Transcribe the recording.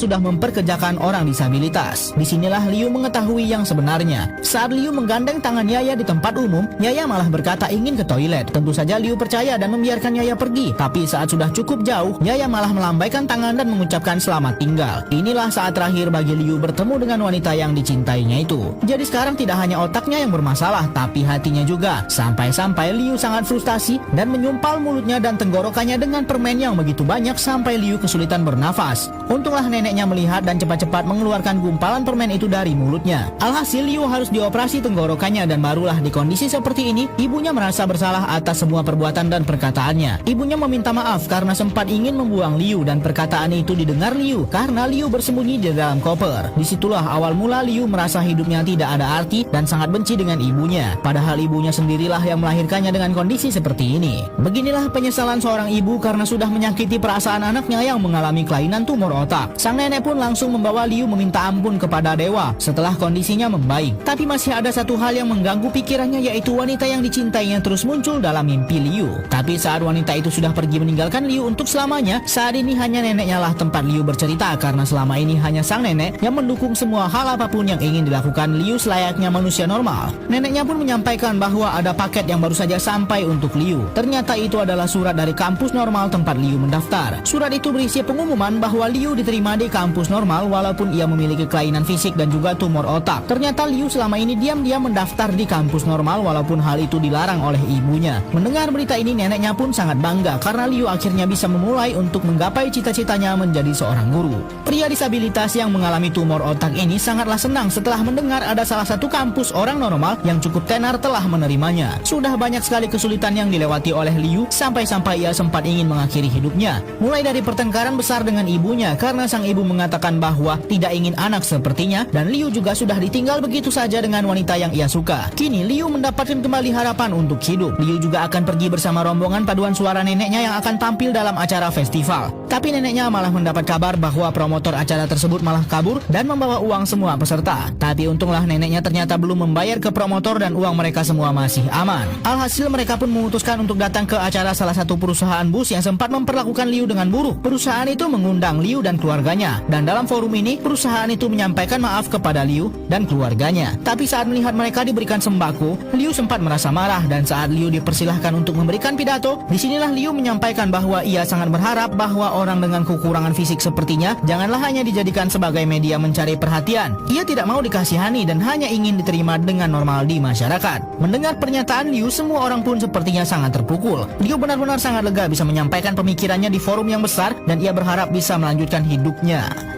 sudah memperkerjakan orang disabilitas. Disinilah Liu mengetahui yang sebenarnya. Saat Liu menggandeng tangan Yaya di tempat umum, Yaya malah berkata ingin ke toilet. Tentu saja Liu percaya dan membiarkan Yaya pergi. Tapi saat sudah cukup jauh, Yaya malah melambaikan tangan dan mengucapkan selamat tinggal. Inilah saat terakhir bagi Liu bertemu dengan wanita yang dicintainya itu. Jadi sekarang tidak hanya otaknya yang bermasalah, tapi hatinya juga. Sampai-sampai Liu sangat frustasi dan menyumpal mulutnya dan tenggorokannya dengan permen yang begitu banyak sampai Liu kesulitan bernafas. Untunglah neneknya melihat dan cepat-cepat mengeluarkan gumpalan permen itu dari mulutnya. Alhasil Liu harus dioperasi tenggorokannya dan barulah di kondisi seperti ini ibunya merasa bersalah atas semua perbuatan dan perkataannya. Ibunya meminta maaf karena sempat ingin membuang Liu dan perkataan itu didengar Liu karena Liu bersembunyi di dalam koper. Disitulah awal mula Liu merasa hidupnya tidak ada arti dan sangat benci dengan ibunya. Padahal ibunya sendirilah yang melahirkannya dengan kondisi seperti ini. Beginilah penyesalan seorang ibu karena sudah menyakiti perasaan anaknya yang mengalami kelainan tumor otak. Sang nenek pun langsung membawa Liu meminta ampun kepada dewa setelah kondisinya membaik. Tapi masih ada satu hal yang mengganggu pikirannya, yaitu wanita yang dicintainya terus muncul dalam mimpi Liu. Tapi saat wanita itu sudah pergi meninggalkan Liu untuk selamanya, saat ini hanya neneknya lah tempat Liu bercerita karena selama ini hanya sang nenek yang mendukung semua hal apapun yang ingin dilakukan Liu selayaknya manusia normal. Neneknya pun menyampaikan bahwa ada paket yang baru saja sampai untuk Liu. Ternyata itu adalah surat dari kampus normal tempat Liu mendaftar. Surat itu berisi pengumuman bahwa Liu diterima di kampus normal walaupun ia memiliki kelainan fisik dan juga tumor otak. Ternyata Liu selama ini diam-diam mendaftar di kampus normal walaupun hal itu dilarang oleh ibunya. Mendengar berita ini neneknya pun sangat bangga karena Liu akhirnya bisa memulai untuk menggapai cita-citanya menjadi seorang guru. Pria disabilitas yang mengalami tumor otak ini sangatlah senang setelah mendengar ada salah satu kampus orang normal yang cukup tenar telah menerimanya. Sudah banyak sekali kesulitan yang dilewati oleh Liu sampai-sampai ia sempat ingin mengakhiri hidupnya. Mulai dari pertengkaran besar dengan ibunya karena sang ibu mengatakan bahwa tidak ingin anak sepertinya, dan Liu juga sudah ditinggal begitu saja dengan wanita yang ia suka. Kini Liu mendapatkan kembali harapan untuk hidup. Liu juga akan pergi bersama rombongan paduan suara neneknya yang akan tampil dalam acara festival. Tapi neneknya malah mendapat kabar bahwa promotor acara tersebut malah kabur dan membawa uang semua peserta. Tapi untunglah neneknya ternyata belum membayar ke promotor dan uang mereka semua masih aman. Alhasil mereka pun memutuskan untuk datang ke acara salah satu perusahaan bus yang sempat memperlakukan Liu dengan buruk. Perusahaan itu mengundang Liu dan keluarganya, dan dalam forum ini perusahaan itu menyampaikan maaf kepada Liu dan keluarganya. Tapi saat melihat mereka diberikan sembako, Liu sempat merasa marah, dan saat Liu dipersilahkan untuk memberikan pidato, disinilah Liu menyampaikan bahwa ia sangat berharap bahwa orang dengan kekurangan fisik sepertinya janganlah hanya dijadikan sebagai media mencari perhatian. Ia tidak mau dikasihani dan hanya ingin diterima dengan normal di masyarakat. Mendengar pernyataan Liu, semua orang pun sepertinya sangat terpukul. Liu benar-benar sangat lega bisa menyampaikan pemikirannya di forum yang besar dan ia berharap bisa melanjutkan hidupnya.